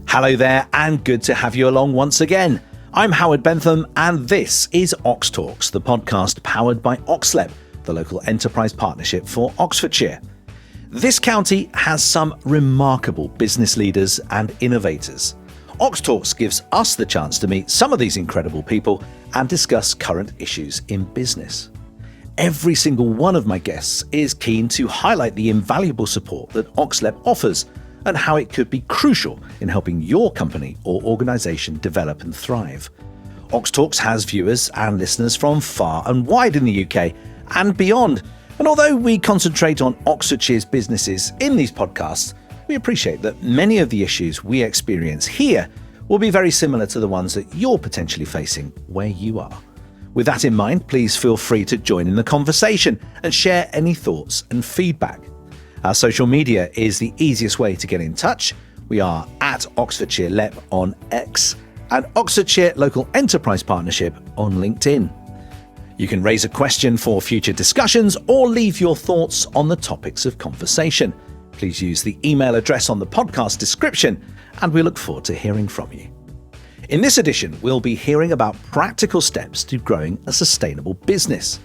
Hello there, and good to have you along once again. I'm Howard Bentham, and this is OxTalks, the podcast powered by Oxlep, the local enterprise partnership for Oxfordshire. This county has some remarkable business leaders and innovators. OxTalks gives us the chance to meet some of these incredible people and discuss current issues in business. Every single one of my guests is keen to highlight the invaluable support that Oxlep offers and how it could be crucial in helping your company or organisation develop and thrive. OxTalks has viewers and listeners from far and wide in the UK and beyond. And although we concentrate on Oxfordshire's businesses in these podcasts, we appreciate that many of the issues we experience here will be very similar to the ones that you're potentially facing where you are. With that in mind, please feel free to join in the conversation and share any thoughts and feedback. Our social media is the easiest way to get in touch. We are at Oxfordshire LEP on X and Oxfordshire Local Enterprise Partnership on LinkedIn. You can raise a question for future discussions or leave your thoughts on the topics of conversation. Please use the email address on the podcast description, and we look forward to hearing from you. In this edition, we'll be hearing about practical steps to growing a sustainable business,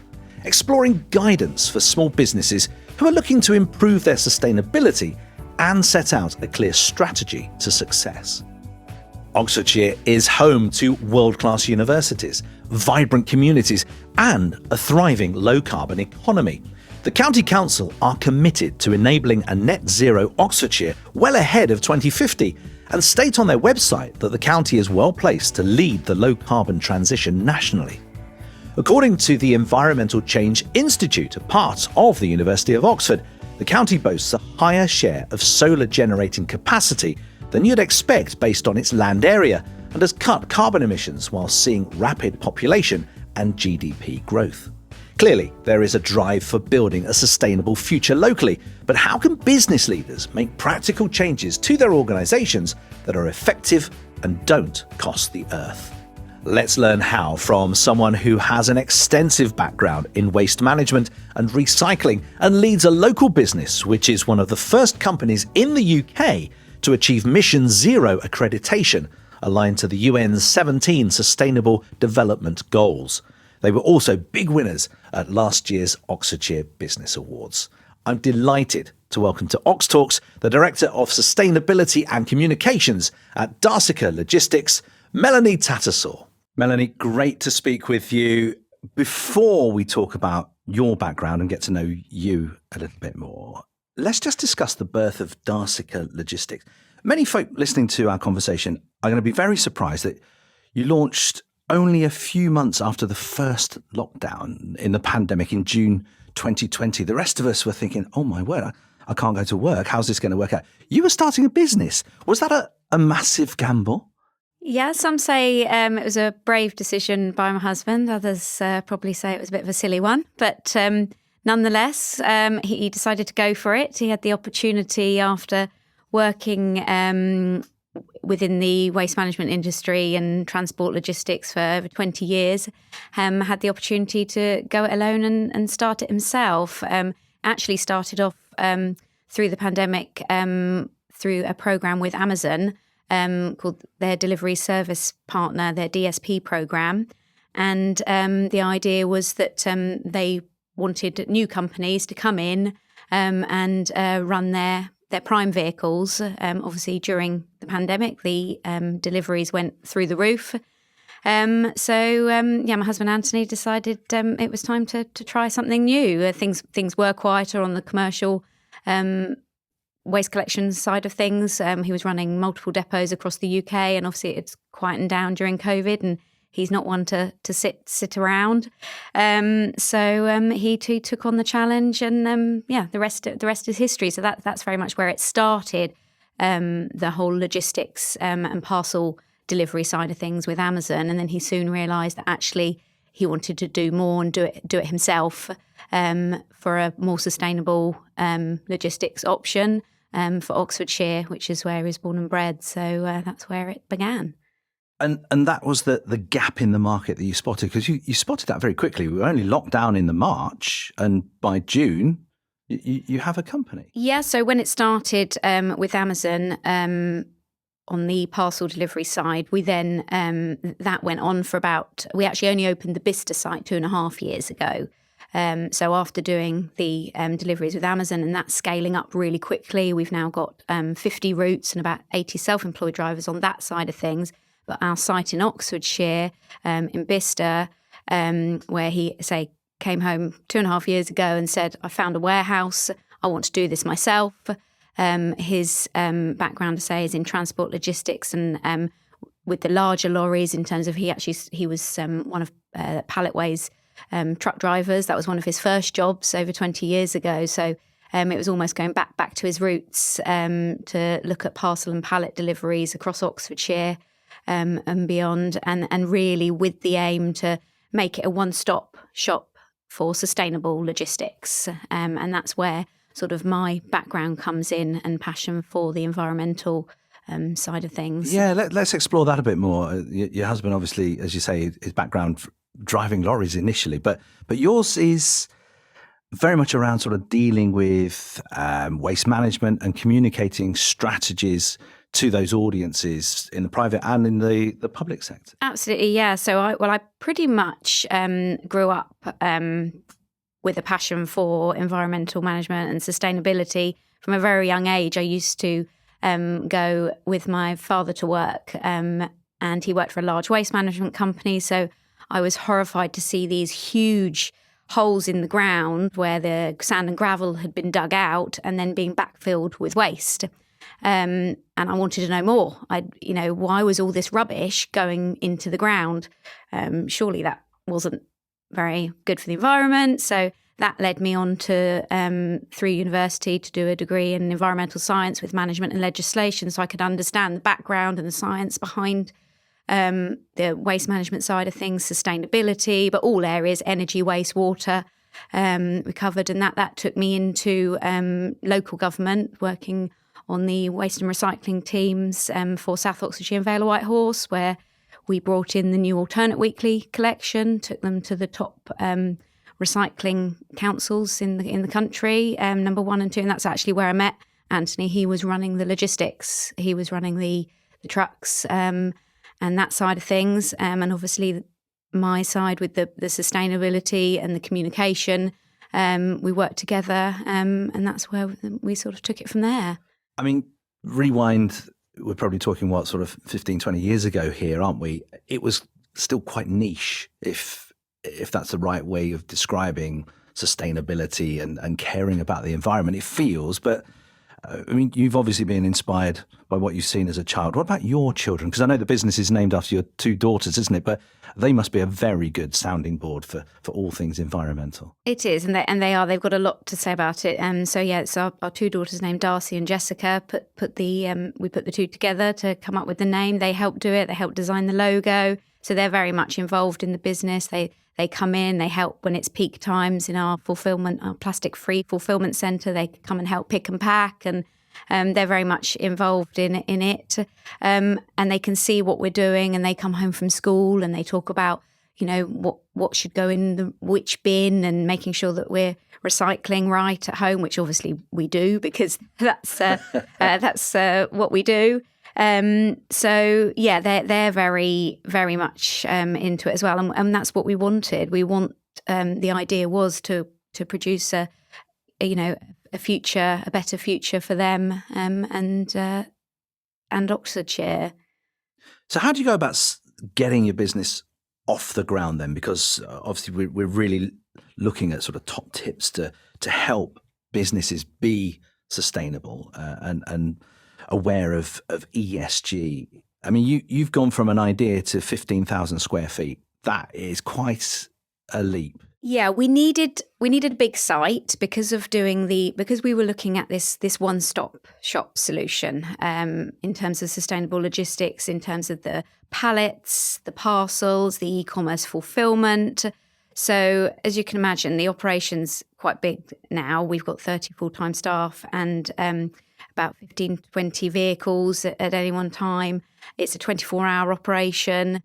exploring guidance for small businesses who are looking to improve their sustainability and set out a clear strategy to success. Oxfordshire is home to world-class universities, vibrant communities, and a thriving low-carbon economy. The County Council are committed to enabling a net zero Oxfordshire well ahead of 2050 and state on their website that the county is well placed to lead the low-carbon transition nationally. According to the Environmental Change Institute, a part of the University of Oxford, the county boasts a higher share of solar generating capacity than you'd expect based on its land area and has cut carbon emissions while seeing rapid population and GDP growth. Clearly, there is a drive for building a sustainable future locally, but how can business leaders make practical changes to their organisations that are effective and don't cost the earth? Let's learn how from someone who has an extensive background in waste management and recycling and leads a local business which is one of the first companies in the UK to achieve Mission Zero accreditation, aligned to the UN's 17 Sustainable Development Goals. They were also big winners at last year's Oxfordshire Business Awards. I'm delighted to welcome to OxTalks the Director of Sustainability and Communications at Darcica Logistics, Melanie Tattersall. Melanie, great to speak with you. Before we talk about your background and get to know you a little bit more, let's just discuss the birth of Darcica Logistics. Many folk listening to our conversation are going to be very surprised that you launched only a few months after the first lockdown in the pandemic in June 2020. The rest of us were thinking, oh my word, I can't go to work. How's this going to work out? You were starting a business. Was that a massive gamble? Yeah, some say it was a brave decision by my husband. Others probably say it was a bit of a silly one. But nonetheless, he decided to go for it. He had the opportunity after working within the waste management industry and transport logistics for over 20 years, had the opportunity to go it alone and start it himself. Actually started off through the pandemic through a program with Amazon called their delivery service partner, their DSP program. And the idea was that they wanted new companies to come in and run their prime vehicles. Obviously, during the pandemic, the deliveries went through the roof. My husband Anthony decided it was time to try something new. Things were quieter on the commercial waste collection side of things. He was running multiple depots across the UK, and obviously it's quietened down during COVID, and he's not one to sit around. He too took on the challenge, and the rest is history. So that's very much where it started. The whole logistics and parcel delivery side of things with Amazon, and then he soon realised that actually he wanted to do more and do it himself for a more sustainable logistics option for Oxfordshire, which is where he was born and bred. So that's where it began. And that was the gap in the market that you spotted, because you spotted that very quickly. We were only locked down in the March, and by June, you have a company. Yeah, so when it started with Amazon on the parcel delivery side, we then, that went on for we actually only opened the Bicester site 2.5 years ago. So after doing the deliveries with Amazon and that scaling up really quickly, we've now got 50 routes and about 80 self-employed drivers on that side of things. But our site in Oxfordshire, in Bicester, where he, came home 2.5 years ago and said, I found a warehouse, I want to do this myself. His background, is in transport logistics and with the larger lorries in terms of he was one of Palletway's truck drivers. That was one of his first jobs over 20 years ago. So it was almost going back to his roots to look at parcel and pallet deliveries across Oxfordshire and beyond, and really with the aim to make it a one-stop shop for sustainable logistics. And that's where sort of my background comes in and passion for the environmental side of things. Yeah, let's explore that a bit more. Your husband, obviously, as you say, his background driving lorries initially, but yours is very much around sort of dealing with waste management and communicating strategies to those audiences in the private and in the public sector. Absolutely, yeah. So I pretty much grew up with a passion for environmental management and sustainability from a very young age. I used to go with my father to work, and he worked for a large waste management company. So I was horrified to see these huge holes in the ground where the sand and gravel had been dug out and then being backfilled with waste. And I wanted to know more. Why was all this rubbish going into the ground? Surely that wasn't very good for the environment. So that led me on to through university to do a degree in environmental science with management and legislation, so I could understand the background and the science behind the waste management side of things, sustainability, but all areas, energy, waste, water, we covered. And that took me into local government, working on the waste and recycling teams for South Oxfordshire and Vale of Whitehorse, where we brought in the new alternate weekly collection, took them to the top recycling councils in the country, number 1 and 2. And that's actually where I met Anthony. He was running the logistics. He was running the trucks and that side of things. And obviously my side with the sustainability and the communication, we worked together, and that's where we sort of took it from there. I mean, rewind, we're probably talking sort of 15, 20 years ago here, aren't we? It was still quite niche, if that's the right way of describing sustainability and caring about the environment. It feels, but I mean, you've obviously been inspired by what you've seen as a child. What about your children? Because I know the business is named after your 2 daughters, isn't it? But they must be a very good sounding board for all things environmental. It is, and they are. They've got a lot to say about it. So yeah, it's our 2 daughters named Darcy and Jessica. We put the 2 together to come up with the name. They helped do it. They helped design the logo. So they're very much involved in the business. They come in, they help when it's peak times in our plastic-free fulfilment centre. They come and help pick and pack, and they're very much involved in it. And they can see what we're doing, and they come home from school and they talk about, what should go in which bin, and making sure that we're recycling right at home, which obviously we do, because that's what we do. So yeah, they're very, very much into it as well, and that's what we wanted. We want the idea was to produce a future, a better future for them, and Oxfordshire. So how do you go about getting your business off the ground then? Because obviously we're really looking at sort of top tips to help businesses be sustainable and aware of ESG. I mean, you've gone from an idea to 15,000 square feet. That is quite a leap. Yeah, we needed a big site because we were looking at this one-stop shop solution in terms of sustainable logistics, in terms of the pallets, the parcels, the e-commerce fulfilment. So as you can imagine, the operation's quite big now. We've got 30 full-time staff and about 15 to 20 vehicles at any one time. It's a 24-hour operation.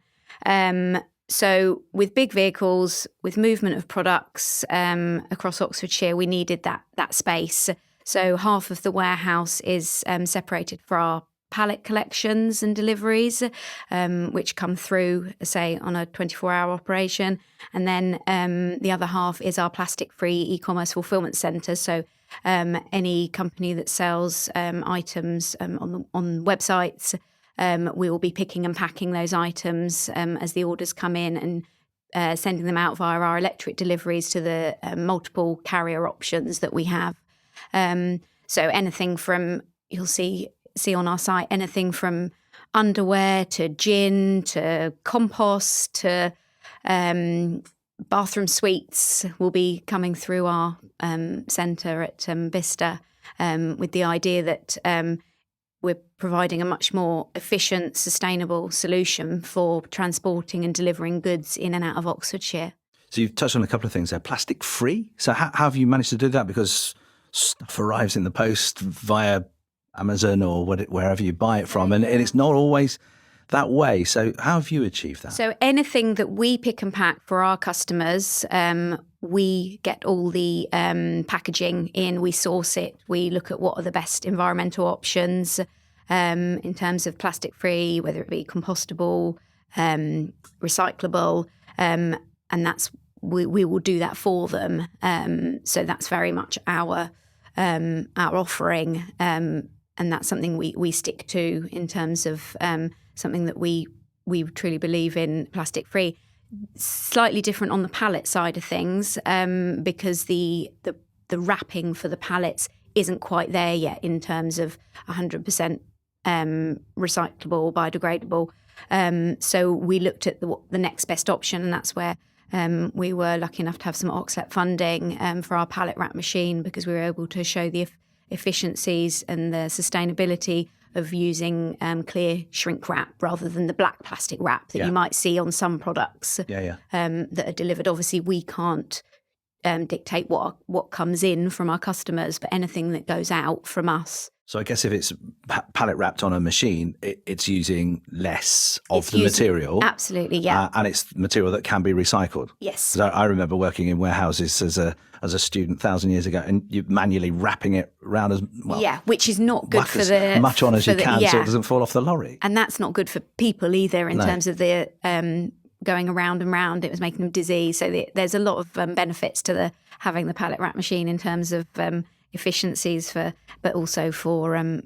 So with big vehicles, with movement of products across Oxfordshire, we needed that space. So half of the warehouse is separated for our pallet collections and deliveries, which come through, say, on a 24-hour operation. And then the other half is our plastic-free ecommerce fulfilment centre. So any company that sells items on websites, we will be picking and packing those items as the orders come in and sending them out via our electric deliveries to the multiple carrier options that we have. So anything from, you'll see on our site, anything from underwear to gin to compost to bathroom suites will be coming through our centre at Bicester, with the idea that we're providing a much more efficient, sustainable solution for transporting and delivering goods in and out of Oxfordshire. So you've touched on a couple of things there. Plastic free. So how have you managed to do that? Because stuff arrives in the post via Amazon or wherever you buy it from, and it's not always that way. So how have you achieved that? So anything that we pick and pack for our customers, we get all the packaging in, we source it, we look at what are the best environmental options in terms of plastic free, whether it be compostable, recyclable, and that's we will do that for them. So that's very much our offering, and that's something we stick to in terms of something that we truly believe in, plastic free. Slightly different on the pallet side of things, because the wrapping for the pallets isn't quite there yet in terms of 100% recyclable, biodegradable. So we looked at the next best option, and that's where we were lucky enough to have some Oxlep funding for our pallet wrap machine, because we were able to show the efficiencies and the sustainability of using clear shrink wrap rather than the black plastic wrap that you might see on some products that are delivered. Obviously, we can't dictate what comes in from our customers, but anything that goes out from us. So I guess if it's pallet wrapped on a machine, it's using less of the material. Absolutely, yeah. And it's material that can be recycled. Yes. 'Cause I remember working in warehouses as a student 1,000 years ago, and you're manually wrapping it around as well. Yeah, which is not good for as much on as you can, so it doesn't fall off the lorry. And that's not good for people either in terms of the going around and round. It was making them dizzy. So there's a lot of benefits to having the pallet wrap machine in terms of efficiencies but also for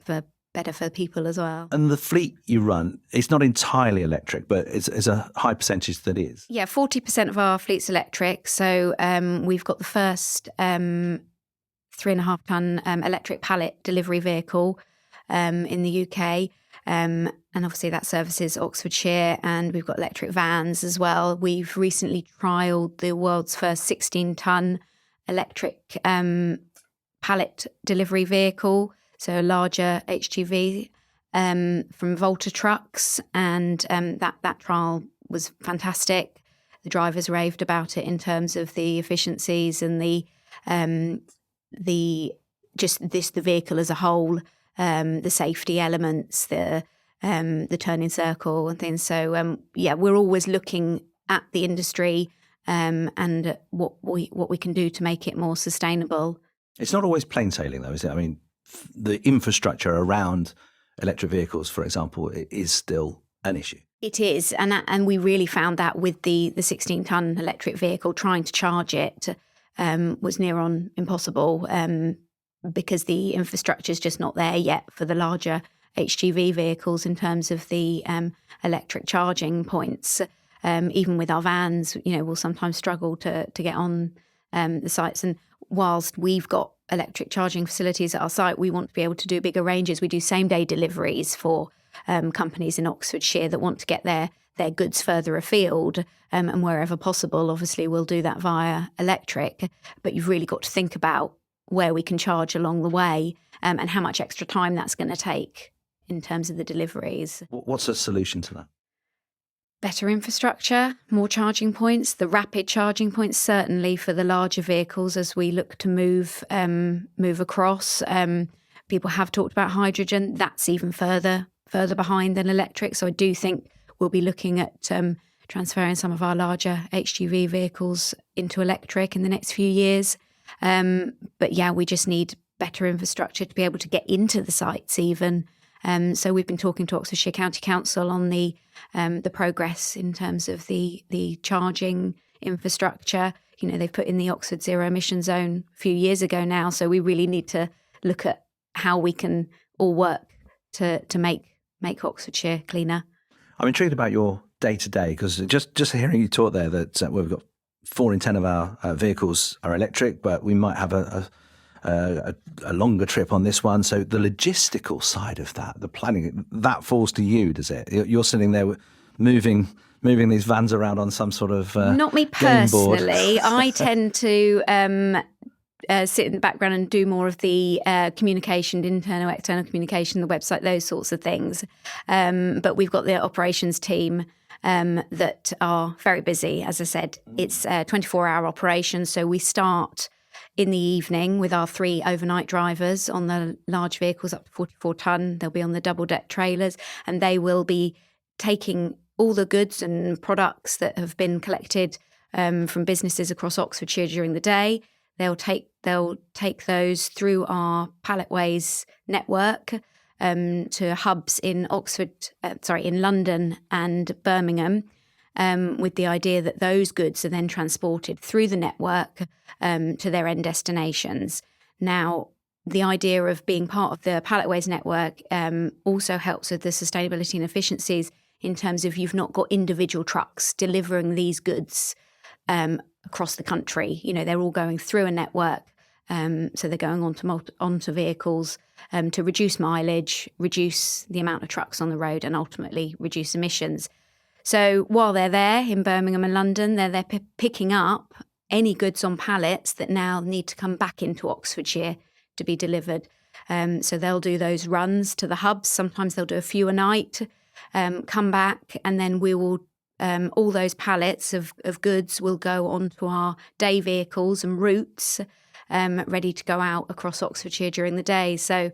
better for people as well. And the fleet you run, it's not entirely electric, but it's a high percentage that is. Yeah, 40% of our fleet's electric. So we've got the first 3.5 ton electric pallet delivery vehicle in the UK. And obviously that services Oxfordshire, and we've got electric vans as well. We've recently trialled the world's first 16 ton electric pallet delivery vehicle, so a larger HGV from Volta Trucks, and that trial was fantastic. The drivers raved about it in terms of the efficiencies and the vehicle as a whole, the safety elements, the turning circle and things. So we're always looking at the industry and what we can do to make it more sustainable. It's not always plain sailing, though, is it? I mean, the infrastructure around electric vehicles, for example, is still an issue. It is, and we really found that with the 16-ton electric vehicle, trying to charge it was near on impossible because the infrastructure is just not there yet for the larger HGV vehicles in terms of the electric charging points. Even with our vans, we'll sometimes struggle to get on the sites. And whilst we've got electric charging facilities at our site, we want to be able to do bigger ranges. We do same-day deliveries for companies in Oxfordshire that want to get their goods further afield, and wherever possible, obviously, we'll do that via electric. But you've really got to think about where we can charge along the way and how much extra time that's going to take in terms of the deliveries. What's the solution to that? Better infrastructure, more charging points, the rapid charging points, certainly for the larger vehicles as we look to move across. People have talked about hydrogen. That's even further behind than electric. So I do think we'll be looking at transferring some of our larger HGV vehicles into electric in the next few years. But yeah, we just need better infrastructure to be able to get into the sites even. So we've been talking to Oxfordshire County Council on the progress in terms of the charging infrastructure. They've put in the Oxford Zero Emission Zone a few years ago now. So we really need to look at how we can all work to make Oxfordshire cleaner. I'm intrigued about your day-to-day, because just hearing you talk there that we've got 4 in 10 of our vehicles are electric, but we might have a longer trip on this one. So the logistical side of that, the planning, that falls to you, does it? You're sitting there moving these vans around on some sort of not me game board. personally. I tend to sit in the background and do more of the communication, internal, external communication, the website, those sorts of things. But we've got the operations team that are very busy. As I said, it's a 24-hour operation. So we start in the evening with our 3 overnight drivers on the large vehicles up to 44 tonne. They'll be on the double-deck trailers, and they will be taking all the goods and products that have been collected from businesses across Oxfordshire during the day. They'll take those through our Palletways network to hubs in in London and Birmingham, with the idea that those goods are then transported through the network to their end destinations. Now, the idea of being part of the Palletways network also helps with the sustainability and efficiencies in terms of you've not got individual trucks delivering these goods across the country. They're all going through a network. So they're going onto vehicles to reduce mileage, reduce the amount of trucks on the road, and ultimately reduce emissions. So while they're there in Birmingham and London, they're picking up any goods on pallets that now need to come back into Oxfordshire to be delivered. So they'll do those runs to the hubs. Sometimes they'll do a few a night, come back, and then we will all those pallets of goods will go onto our day vehicles and routes, ready to go out across Oxfordshire during the day. So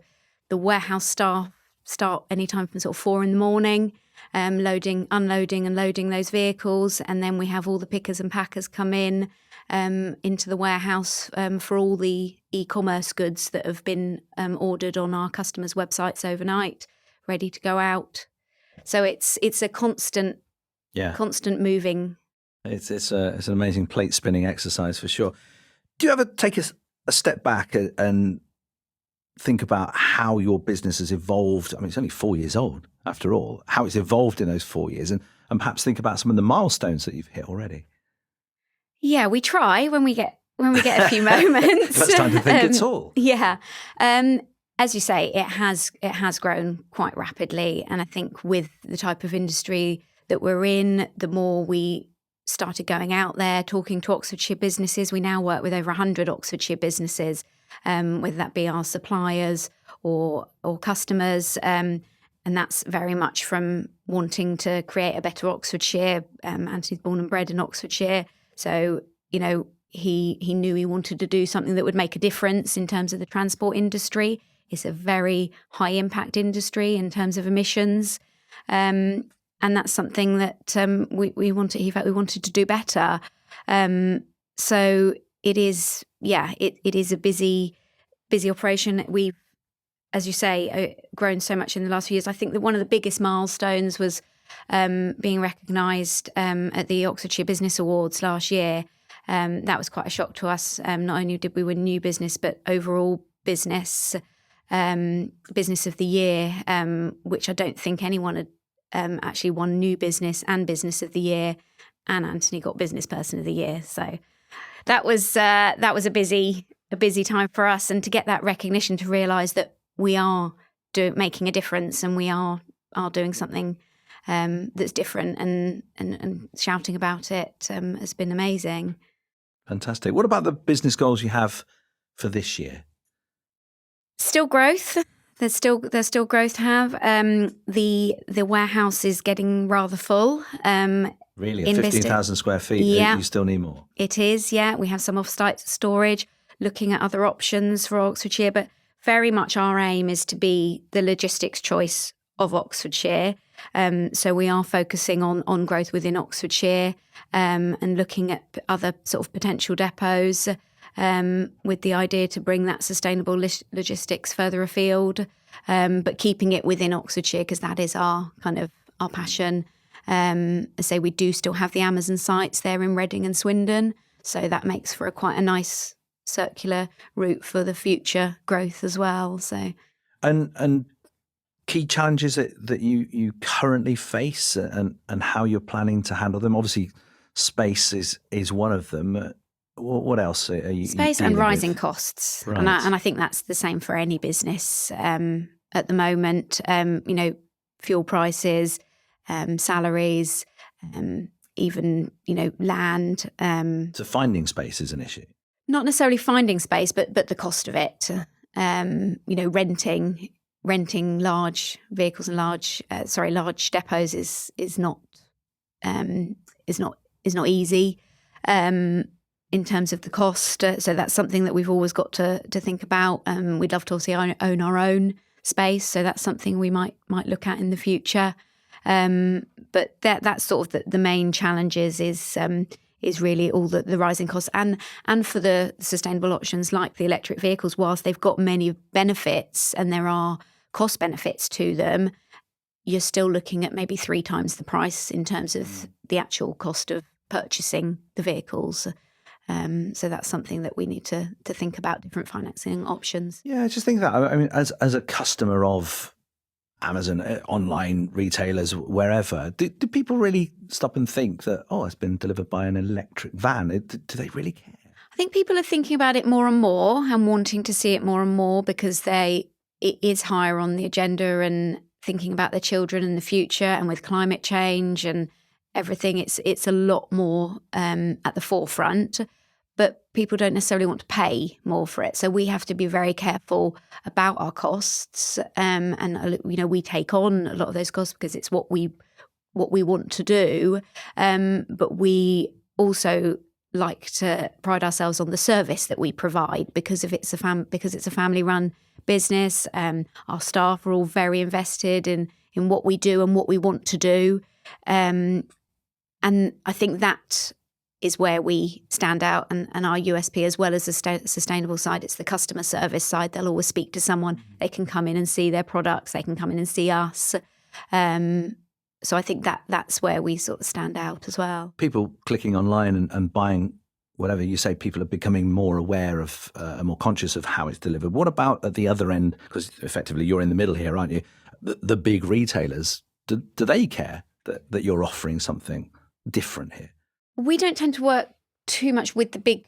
the warehouse staff start anytime from sort of 4 a.m, loading, unloading and loading those vehicles. And then we have all the pickers and packers come in into the warehouse for all the e-commerce goods that have been ordered on our customers' websites overnight, ready to go out. So it's a constant moving. It's an amazing plate spinning exercise for sure. Do you ever take a step back and think about how your business has evolved? I mean, it's only 4 years old after all, how it's evolved in those 4 years, and perhaps think about some of the milestones that you've hit already. Yeah, we try when we get a few moments. That's time to think it's all. Yeah. As you say, it has grown quite rapidly. And I think with the type of industry that we're in, the more we started going out there, talking to Oxfordshire businesses. We now work with over 100 Oxfordshire businesses, whether that be our suppliers or customers. And that's very much from wanting to create a better Oxfordshire. Anthony's born and bred in Oxfordshire. So, he knew he wanted to do something that would make a difference in terms of the transport industry. It's a very high impact industry in terms of emissions. And that's something that we wanted to do better. So it is, it is a busy operation. We've, as you say, grown so much in the last few years. I think that one of the biggest milestones was being recognised at the Oxfordshire Business Awards last year. That was quite a shock to us. Not only did we win new business, but overall business of the year, which I don't think anyone had actually won new business and business of the year, and Anthony got business person of the year. So that was a busy time for us, and to get that recognition, to realise that we are making a difference and we are doing something that's different and shouting about it has been amazing. Fantastic. What about the business goals you have for this year? Still growth. There's still growth to have. The warehouse is getting rather full. Really, at 15,000 square feet, yeah. You still need more? It is, yeah. We have some off-site storage, looking at other options for Oxfordshire, but very much our aim is to be the logistics choice of Oxfordshire. So we are focusing on growth within Oxfordshire and looking at other sort of potential depots with the idea to bring that sustainable logistics further afield, but keeping it within Oxfordshire because that is our passion. I say we do still have the Amazon sites there in Reading and Swindon, so that makes for quite a nice circular route for the future growth as well. So and key challenges that you currently face and how you're planning to handle them. Obviously, space is one of them. What else are you? Space and rising costs, right. and I think that's the same for any business at the moment. Fuel prices, salaries, even So land. finding space is an issue. Not necessarily finding space, but the cost of it. Renting large vehicles and large depots is not easy in terms of the cost. So that's something that we've always got to think about. We'd love to obviously own our own space, so that's something we might look at in the future. But that's sort of the main challenges is really all the rising costs and for the sustainable options like the electric vehicles, whilst they've got many benefits and there are cost benefits to them, you're still looking at maybe 3 times the price in terms of the actual cost of purchasing the vehicles. So that's something that we need to think about, different financing options. Yeah, I just think that, I mean, as a customer of Amazon, online retailers, wherever, do people really stop and think that, it's been delivered by an electric van? Do they really care? I think people are thinking about it more and more and wanting to see it more and more because it is higher on the agenda and thinking about their children and the future, and with climate change and everything, it's a lot more at the forefront. But people don't necessarily want to pay more for it. So we have to be very careful about our costs. And we take on a lot of those costs because it's what we want to do. But we also like to pride ourselves on the service that we provide because it's a family-run business. Our staff are all very invested in what we do and what we want to do. And I think that is where we stand out and our USP, as well as the sustainable side. It's the customer service side. They'll always speak to someone. They can come in and see their products. They can come in and see us. So I think that's where we sort of stand out as well. People clicking online and buying whatever you say, people are becoming more aware of, more conscious of how it's delivered. What about at the other end? Because effectively you're in the middle here, aren't you? The big retailers, do they care that you're offering something different here? We don't tend to work too much with the big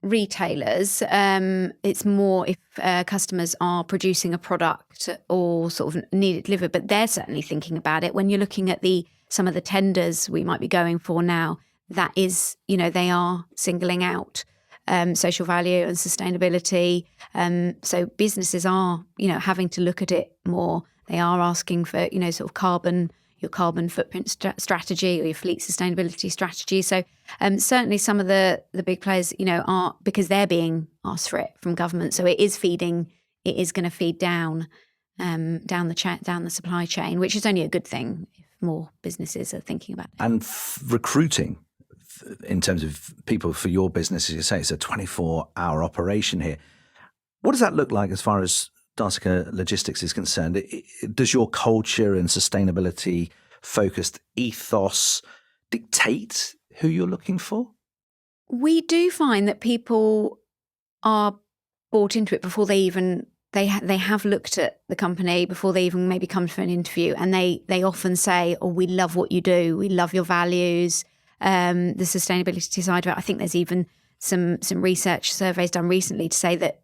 retailers. It's more if customers are producing a product or sort of need it delivered, but they're certainly thinking about it. When you're looking at some of the tenders we might be going for now, that is, they are singling out social value and sustainability. So businesses are, having to look at it more. They are asking for, sort of your carbon footprint strategy or your fleet sustainability strategy. So certainly some of the big players, are, because they're being asked for it from government. So it is going to feed down the supply chain, which is only a good thing if more businesses are thinking about it. And recruiting, in terms of people for your business, as you say, it's a 24-hour operation here. What does that look like as far as Darcica Logistics is concerned? Does your culture and sustainability focused ethos dictate who you're looking for? We do find that people are bought into it before they have looked at the company, before they even maybe come for an interview, and they often say, we love what you do, we love your values, the sustainability side of it. I think there's even some research surveys done recently to say that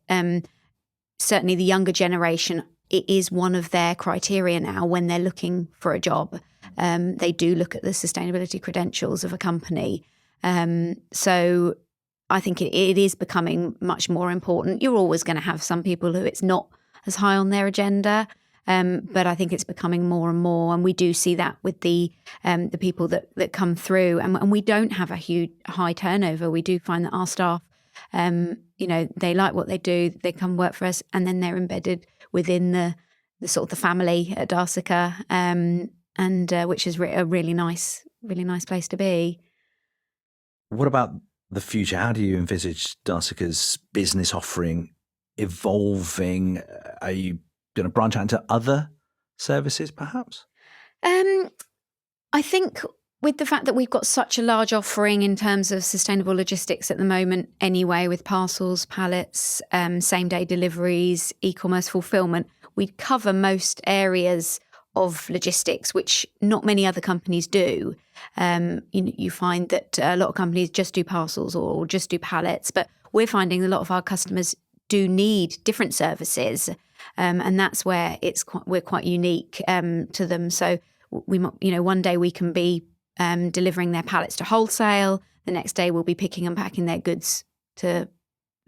certainly the younger generation, it is one of their criteria now when they're looking for a job. They do look at the sustainability credentials of a company. So I think it is becoming much more important. You're always going to have some people who it's not as high on their agenda, but I think it's becoming more and more. And we do see that with the people that come through. And we don't have a high turnover. We do find that our staff, they like what they do. They come work for us, and then they're embedded within sort of the family at Darcica, and which is a really nice place to be. What about the future? How do you envisage Darcica's business offering evolving? Are you going to branch out into other services, perhaps? I think with the fact that we've got such a large offering in terms of sustainable logistics at the moment anyway, with parcels, pallets, same-day deliveries, e-commerce fulfilment, we cover most areas of logistics, which not many other companies do. You find that a lot of companies just do parcels or just do pallets, but we're finding a lot of our customers do need different services, and that's where we're quite unique to them. So one day we can be delivering their pallets to wholesale. The next day we'll be picking and packing their goods to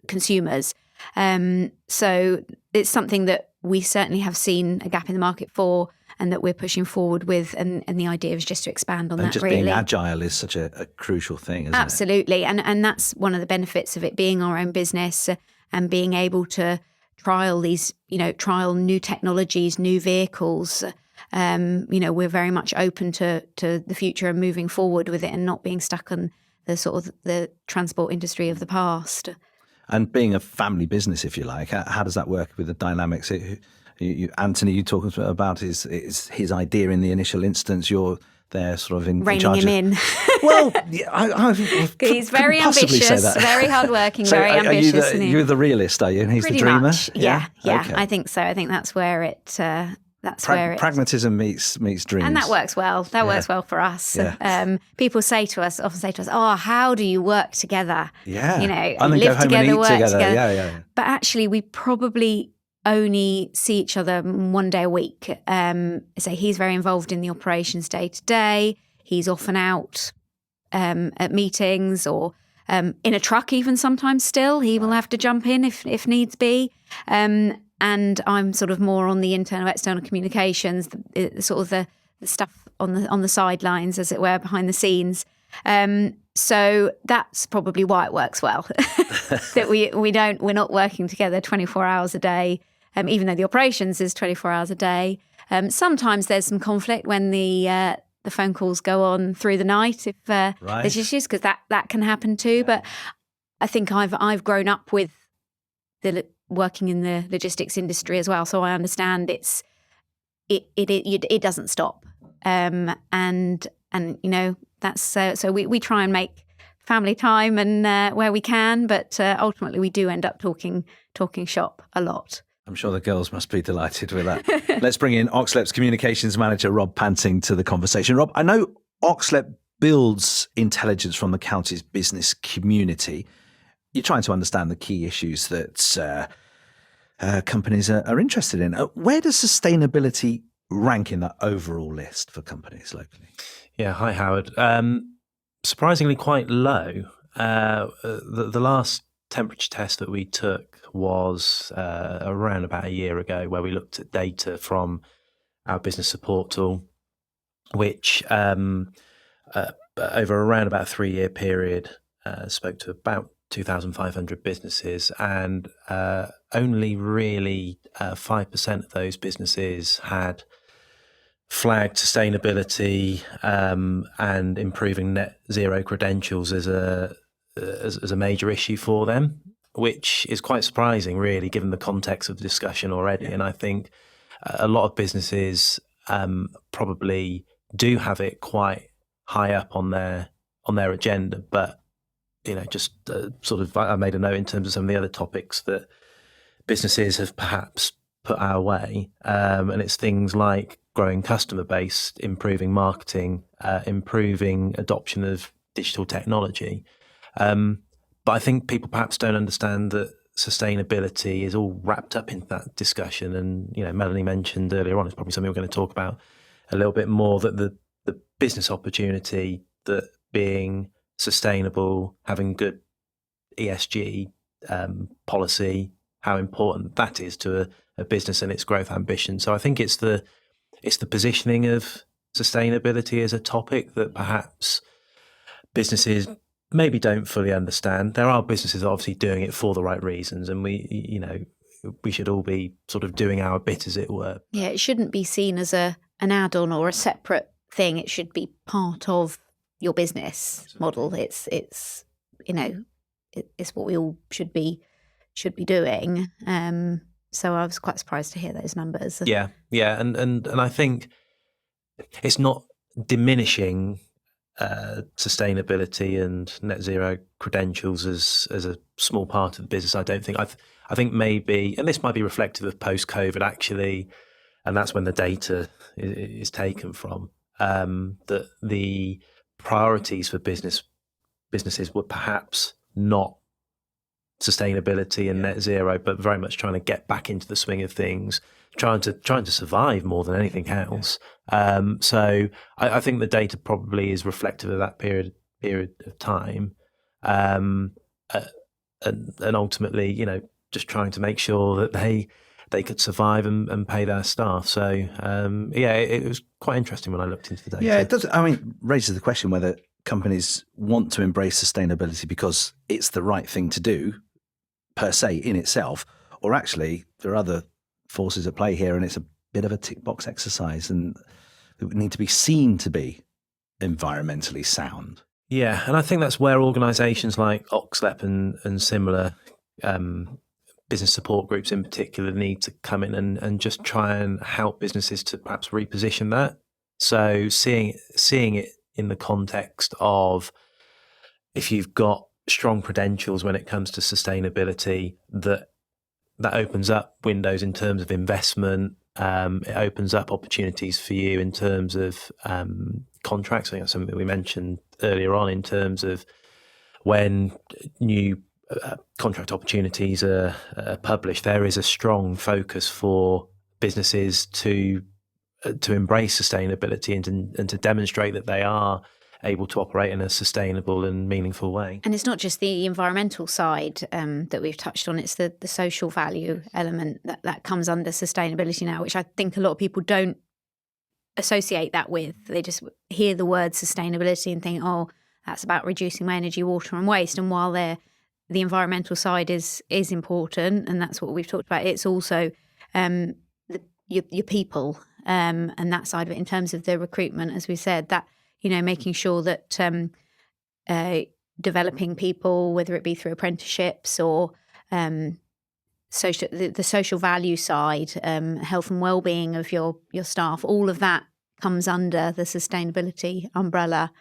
consumers. So it's something that we certainly have seen a gap in the market for, and that we're pushing forward with. And the idea is just to expand on that. Just really, being agile is such a crucial thing, isn't it? Absolutely, and that's one of the benefits of it being our own business and being able to trial new technologies, new vehicles. We're very much open to the future and moving forward with it, and not being stuck on the sort of the transport industry of the past. And being a family business, if you like, how does that work with the dynamics? Anthony, you talk about his idea in the initial instance. You're there sort of in reining charge him in. Well, he's very ambitious, very hardworking, so very ambitious. You're the realist, are you? And he's Pretty the dreamer? much, yeah. Okay. I think so. I think that's where it... pragmatism meets dreams, and that works well. Works well for us. Yeah. People often say to us, "Oh, how do you work together?" Yeah, and then live together, work together. Yeah. But actually, we probably only see each other one day a week. So he's very involved in the operations day to day. He's often out at meetings or in a truck, even sometimes. Still, he will have to jump in if needs be. And I'm sort of more on the internal, external communications, the stuff on the sidelines, as it were, behind the scenes. So that's probably why it works well. That we're not working together 24 hours a day, even though the operations is 24 hours a day. Sometimes there's some conflict when the phone calls go on through the night if there's issues, because that can happen too. Yeah. But I think I've grown up with working in the logistics industry as well, so I understand it doesn't stop, and that's so we try and make family time and where we can, but ultimately we do end up talking shop a lot. I'm sure the girls must be delighted with that. Let's bring in Oxlep's communications manager Rob Panting to the conversation. Rob, I know Oxlep builds intelligence from the county's business community. You're trying to understand the key issues that companies are interested in. Where does sustainability rank in that overall list for companies locally? Yeah, hi Howard. Surprisingly quite low. The last temperature test that we took was around about a year ago, where we looked at data from our business support tool, which over around about a 3-year period spoke to about 2,500 businesses, and only really 5% of those businesses had flagged sustainability and improving net zero credentials as a major issue for them, which is quite surprising, really, given the context of the discussion already. And I think a lot of businesses probably do have it quite high up on their agenda, but just sort of, I made a note in terms of some of the other topics that businesses have perhaps put our way, and it's things like growing customer base, improving marketing, improving adoption of digital technology. But I think people perhaps don't understand that sustainability is all wrapped up in that discussion. And, Melanie mentioned earlier on, it's probably something we're going to talk about a little bit more, that the business opportunity, that being sustainable, having good ESG policy, how important that is to a business and its growth ambition. So I think it's the positioning of sustainability as a topic that perhaps businesses maybe don't fully understand. There are businesses obviously doing it for the right reasons, and we we should all be sort of doing our bit, as it were. Yeah, it shouldn't be seen as an add-on or a separate thing. It should be part of your business model. It's it's what we all should be doing. So I was quite surprised to hear those numbers. Yeah, and I think it's not diminishing sustainability and net zero credentials as a small part of the business. I don't think. I think maybe, and this might be reflective of post-COVID actually, and that's when the data is taken from. That the priorities for businesses were perhaps not sustainability and net zero, but very much trying to get back into the swing of things, trying to survive more than anything else. So I think the data probably is reflective of that period of time, and ultimately, just trying to make sure that they could survive and pay their staff. So it was quite interesting when I looked into the data. Yeah, it does. I mean, raises the question whether companies want to embrace sustainability because it's the right thing to do per se in itself, or actually there are other forces at play here and it's a bit of a tick box exercise and it would need to be seen to be environmentally sound. Yeah, and I think that's where organisations like Oxlep and similar business support groups in particular need to come in and just try and help businesses to perhaps reposition that. So seeing it in the context of, if you've got strong credentials when it comes to sustainability, that opens up windows in terms of investment. It opens up opportunities for you in terms of contracts. I think that's something that we mentioned earlier on in terms of when new contract opportunities are published. There is a strong focus for businesses to embrace sustainability and to demonstrate that they are able to operate in a sustainable and meaningful way. And it's not just the environmental side that we've touched on, it's the social value element that comes under sustainability now, which I think a lot of people don't associate that with. They just hear the word sustainability and think, oh, that's about reducing my energy, water and waste. And while the environmental side is important, and that's what we've talked about, it's also your people and that side of it in terms of the recruitment, as we said, that making sure that developing people, whether it be through apprenticeships or the social value side, health and well-being of your staff, all of that comes under the sustainability umbrella.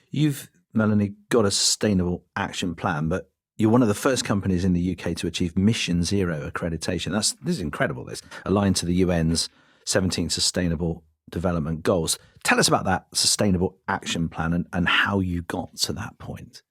You've, Melanie, got a sustainable action plan, but you're one of the first companies in the UK to achieve Mission Zero accreditation. This is incredible. This aligned to the UN's 17 Sustainable Development Goals. Tell us about that sustainable action plan and how you got to that point.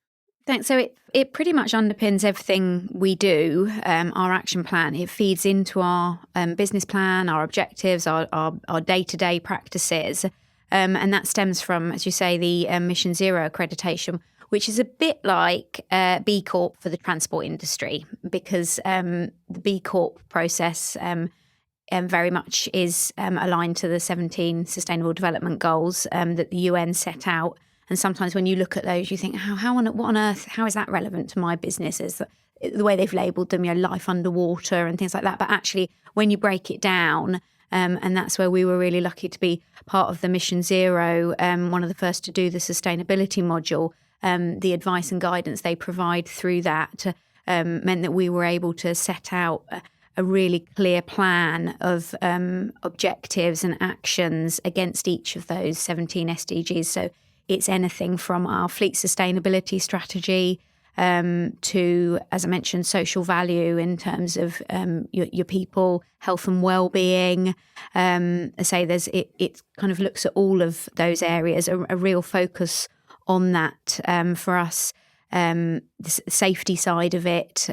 Thanks. So it pretty much underpins everything we do, our action plan. It feeds into our business plan, our objectives, our day-to-day practices. And that stems from, as you say, the Mission Zero accreditation, which is a bit like B Corp for the transport industry, because the B Corp process very much is aligned to the 17 Sustainable Development Goals that the UN set out. And sometimes when you look at those, you think, what on earth, how is that relevant to my business? Is the way they've labelled them, life underwater and things like that. But actually, when you break it down, and that's where we were really lucky to be part of the Mission Zero, one of the first to do the sustainability module, the advice and guidance they provide through that meant that we were able to set out a really clear plan of objectives and actions against each of those 17 SDGs. So it's anything from our fleet sustainability strategy to, as I mentioned, social value in terms of your people, health and well-being. I say it kind of looks at all of those areas, a real focus on that for us, the safety side of it,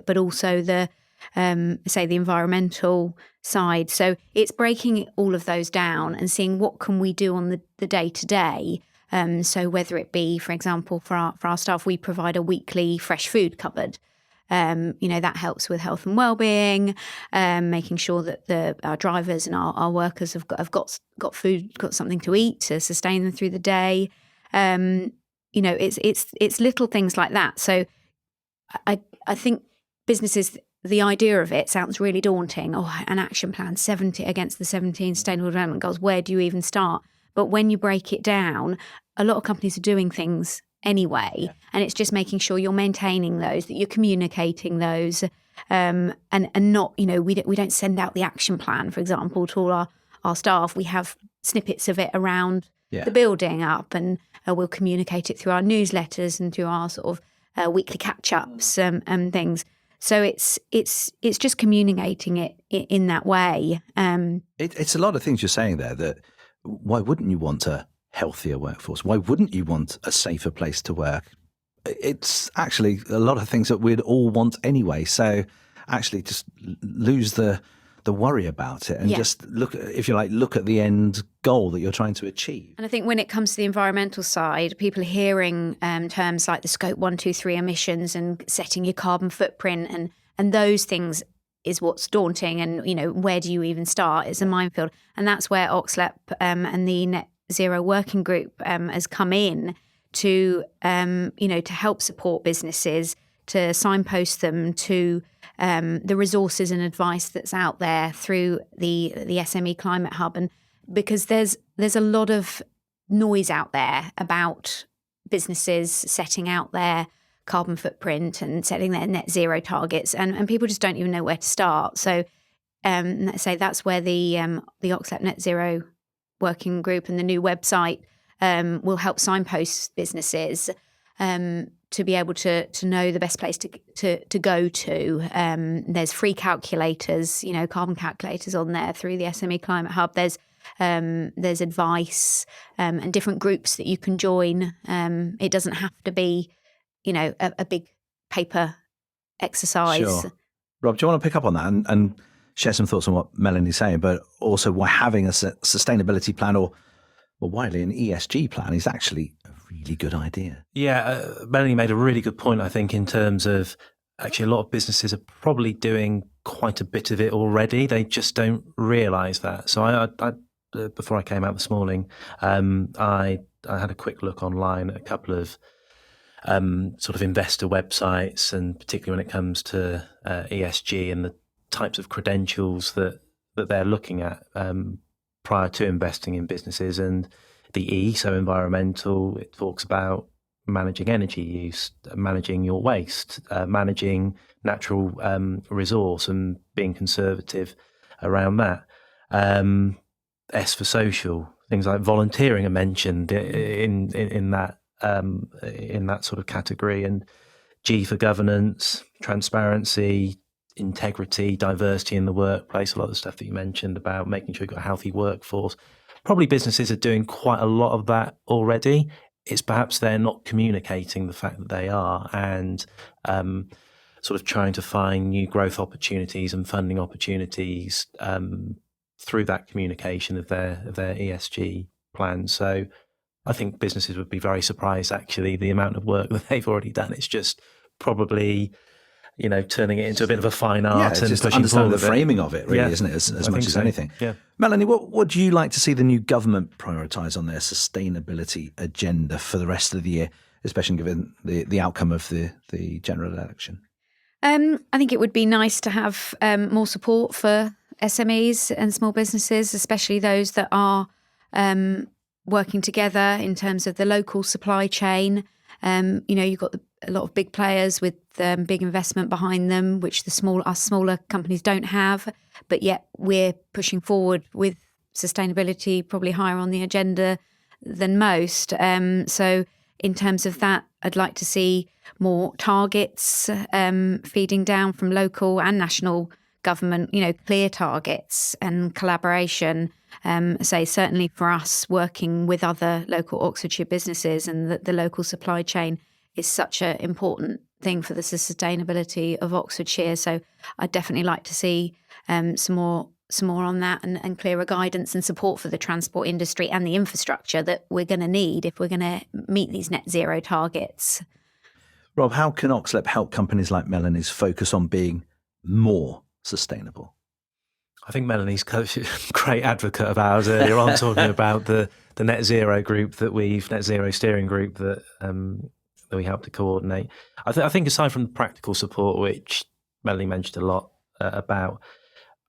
but also the environmental side. So it's breaking all of those down and seeing what can we do on the day-to-day. So whether it be, for example, for our staff, we provide a weekly fresh food cupboard. That helps with health and well-being, making sure that our drivers and our workers have got food, got something to eat to sustain them through the day. It's little things like that. So I think businesses, the idea of it sounds really daunting. Oh, an action plan, 70 against the 17 Sustainable Development Goals. Where do you even start? But when you break it down, a lot of companies are doing things anyway, and it's just making sure you're maintaining those, that you're communicating those, and not, we don't send out the action plan, for example, to all our staff. We have snippets of it around the building up, and we'll communicate it through our newsletters and through our sort of weekly catch-ups and things. So it's just communicating it in that way. It's a lot of things you're saying there. That why wouldn't you want a healthier workforce? Why wouldn't you want a safer place to work? It's actually a lot of things that we'd all want anyway. So actually, just lose the worry about it and just look at the end goal that you're trying to achieve. And I think when it comes to the environmental side, people are hearing terms like the scope 1, 2, 3 emissions and setting your carbon footprint, and those things is what's daunting. And, where do you even start? It's a minefield. And that's where Oxlep and the Net Zero Working Group has come in to help support businesses, to signpost them to the resources and advice that's out there through the SME Climate Hub. And because there's a lot of noise out there about businesses setting out their carbon footprint and setting their net zero targets, and people just don't even know where to start. So let's say that's where the Oxlep Net Zero Working Group and the new website will help signpost businesses to be able to know the best place to go to. There's free calculators, carbon calculators on there through the SME Climate Hub. There's advice and different groups that you can join. It doesn't have to be, a big paper exercise. Sure. Rob, do you want to pick up on that and share some thoughts on what Melanie's saying, but also why having a sustainability plan or widely an ESG plan is actually a really good idea? Yeah, Melanie made a really good point, I think, in terms of actually a lot of businesses are probably doing quite a bit of it already. They just don't realise that. So I before I came out this morning, I had a quick look online at a couple of sort of investor websites, and particularly when it comes to ESG and the types of credentials that they're looking at prior to investing in businesses. And the E, so environmental, it talks about managing energy use, managing your waste, managing natural resource and being conservative around that. S for social, things like volunteering are mentioned in that sort of category. And G for governance, transparency, integrity, diversity in the workplace, a lot of the stuff that you mentioned about making sure you've got a healthy workforce. Probably businesses are doing quite a lot of that already. It's perhaps they're not communicating the fact that they are, and sort of trying to find new growth opportunities and funding opportunities through that communication of their ESG plans. So I think businesses would be very surprised, actually, the amount of work that they've already done. It's just probably, turning it into a bit of a fine art and just pushing understanding forward the framing of it, really, isn't it, as much as anything? Yeah. Melanie, what would you like to see the new government prioritise on their sustainability agenda for the rest of the year, especially given the outcome of the general election? I think it would be nice to have more support for SMEs and small businesses, especially those that are working together in terms of the local supply chain. You've got a lot of big players with big investment behind them, which us smaller companies don't have, but yet we're pushing forward with sustainability probably higher on the agenda than most. So in terms of that, I'd like to see more targets feeding down from local and national government, clear targets and collaboration. Say certainly for us working with other local Oxfordshire businesses, and the local supply chain is such an important thing for the sustainability of Oxfordshire. So I'd definitely like to see some more on that, and clearer guidance and support for the transport industry and the infrastructure that we're going to need if we're going to meet these net zero targets. Rob, how can Oxlep help companies like Melanie's focus on being more sustainable? I think Melanie's a great advocate of ours earlier on, talking about the net zero group net zero steering group that we helped to coordinate. I think aside from the practical support, which Melanie mentioned a lot about.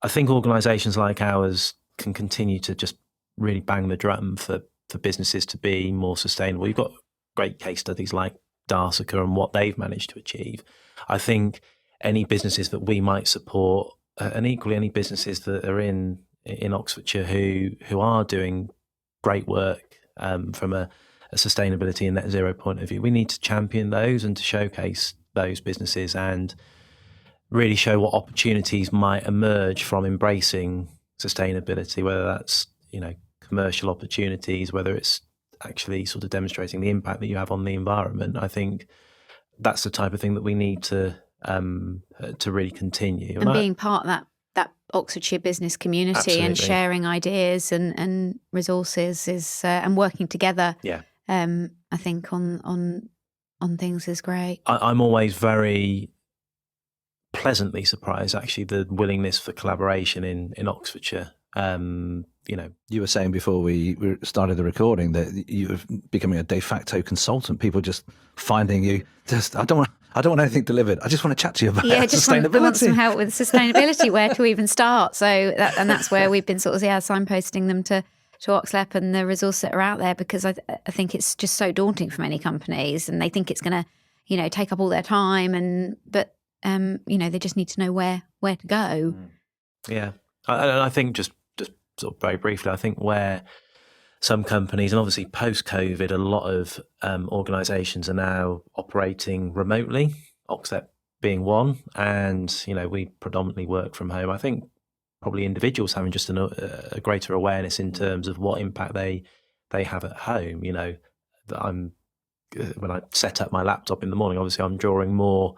I think organisations like ours can continue to just really bang the drum for businesses to be more sustainable. You've got great case studies like Darcica and what they've managed to achieve. I think any businesses that we might support, and equally any businesses that are in Oxfordshire who are doing great work from a sustainability and net zero point of view, we need to champion those and to showcase those businesses and really show what opportunities might emerge from embracing sustainability, whether that's, commercial opportunities, whether it's actually sort of demonstrating the impact that you have on the environment. I think that's the type of thing that we need to really continue. And being part of that Oxfordshire business community. Absolutely. And sharing ideas and resources is and working together. Yeah. I think on things is great. I'm always very pleasantly surprised, actually, the willingness for collaboration in Oxfordshire. You were saying before we started the recording that you're becoming a de facto consultant. People just finding you. I don't want anything delivered. I just want to chat to you about sustainability. Want some help with sustainability. Where to even start? That's where we've been sort of signposting them to Oxlep and the resources that are out there, because I think it's just so daunting for many companies, and they think it's going to take up all their time, but they just need to know where to go. Yeah, I think just sort of very briefly, I think where some companies, and obviously post-COVID, a lot of organisations are now operating remotely, Oxlep being one, and we predominantly work from home. I think probably individuals having just a greater awareness in terms of what impact they have at home. That when I set up my laptop in the morning, obviously I'm drawing more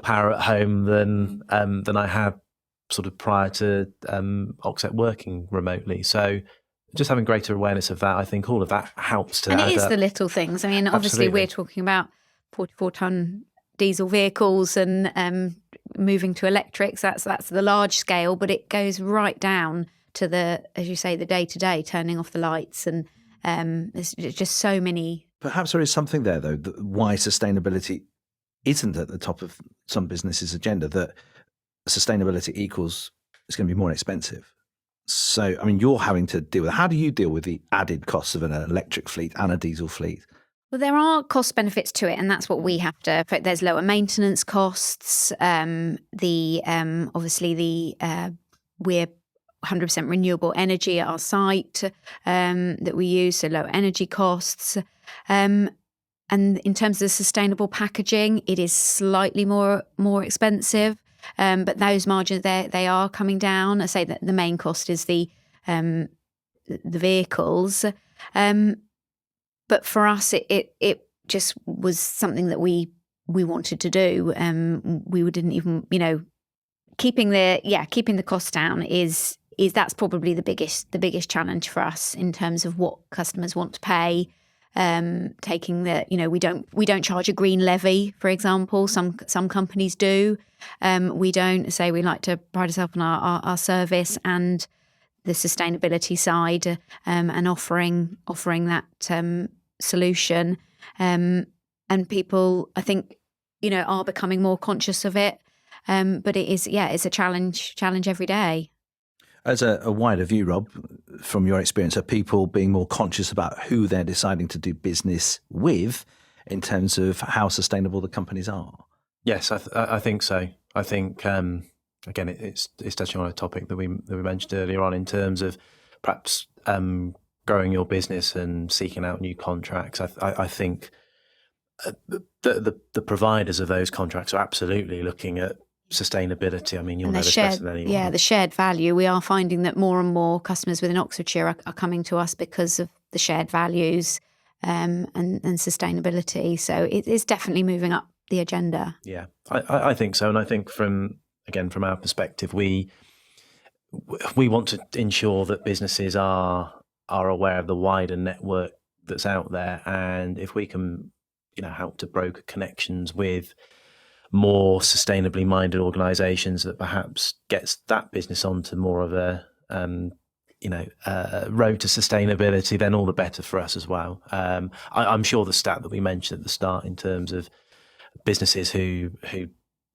power at home than I have sort of prior to Oxlep working remotely. So just having greater awareness of that, I think all of that helps to. And it is the little things. I mean, obviously we're talking about 44-ton diesel vehicles and moving to electrics. That's the large scale, but it goes right down to the, as you say, the day-to-day, turning off the lights, and there's just so many. Perhaps there is something there, though, why sustainability isn't at the top of some businesses' agenda, that sustainability equals it's going to be more expensive. So, I mean, you're having to deal with, how do you deal with the added costs of an electric fleet and a diesel fleet? Well, there are cost benefits to it, and that's what we have to. There's lower maintenance costs. Obviously we're 100% renewable energy at our site that we use, so low energy costs. And in terms of sustainable packaging, it is slightly more expensive. But those margins, they are coming down. I say that the main cost is the vehicles. But for us, it just was something that we wanted to do. We didn't even, keeping the costs down is that's probably the biggest challenge for us in terms of what customers want to pay. Taking the, we don't charge a green levy, for example. Some companies do. We don't. Say we like to pride ourselves on our service and the sustainability side, and offering that solution. And people, I think, are becoming more conscious of it. But it is, it's a challenge every day. As a wider view, Rob, from your experience, are people being more conscious about who they're deciding to do business with in terms of how sustainable the companies are? Yes, I think so. I think, again, it's touching on a topic that we mentioned earlier on in terms of perhaps growing your business and seeking out new contracts. I think the providers of those contracts are absolutely looking at sustainability. I mean, you'll know this better than anyone. Yeah, the shared value. We are finding that more and more customers within Oxfordshire are coming to us because of the shared values and sustainability. So it is definitely moving up the agenda. Yeah, I think so. And I think from our perspective, we want to ensure that businesses are aware of the wider network that's out there. And if we can, help to broker connections with more sustainably minded organisations that perhaps gets that business onto more of a road to sustainability, then all the better for us as well. I'm sure the stat that we mentioned at the start in terms of businesses who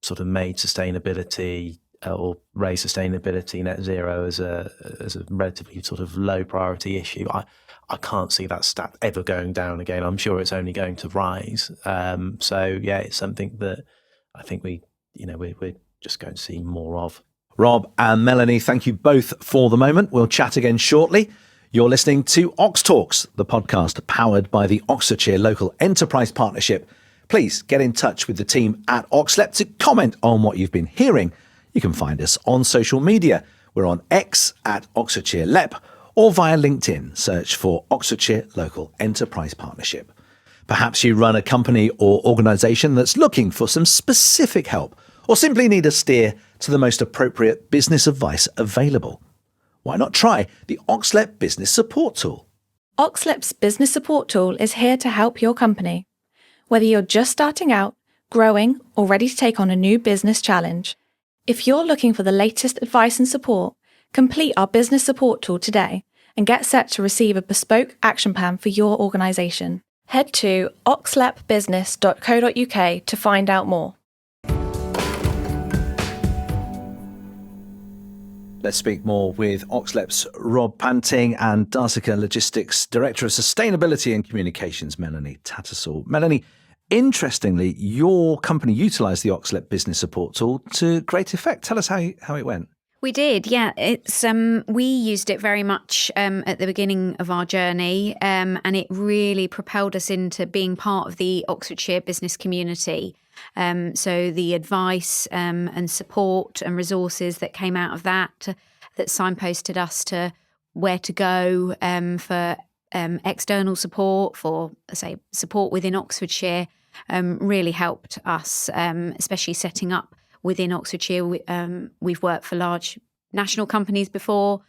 sort of made sustainability or raised sustainability net zero as a relatively sort of low priority issue. I can't see that stat ever going down again. I'm sure it's only going to rise. So yeah, it's something that I think we're just going to see more of. Rob and Melanie, thank you both for the moment. We'll chat again shortly. You're listening to OxTalks, the podcast powered by the Oxfordshire Local Enterprise Partnership. Please get in touch with the team at Oxlep to comment on what you've been hearing. You can find us on social media. We're on X at Oxfordshire Lep or via LinkedIn. Search for Oxfordshire Local Enterprise Partnership. Perhaps you run a company or organisation that's looking for some specific help or simply need a steer to the most appropriate business advice available. Why not try the Oxlep Business Support Tool? Oxlep's Business Support Tool is here to help your company. Whether you're just starting out, growing, or ready to take on a new business challenge. If you're looking for the latest advice and support, complete our Business Support Tool today and get set to receive a bespoke action plan for your organisation. Head to oxlepbusiness.co.uk to find out more. Let's speak more with Oxlep's Rob Panting and Darcica Logistics Director of Sustainability and Communications, Melanie Tattersall. Melanie, interestingly, your company utilised the Oxlep Business Support Tool to great effect. Tell us how it went. We did, yeah. It's we used it very much at the beginning of our journey, and it really propelled us into being part of the Oxfordshire business community. So the advice and support and resources that came out of that signposted us to where to go for external support, for, say, support within Oxfordshire, really helped us, especially setting up within Oxfordshire. We've worked for large national companies before,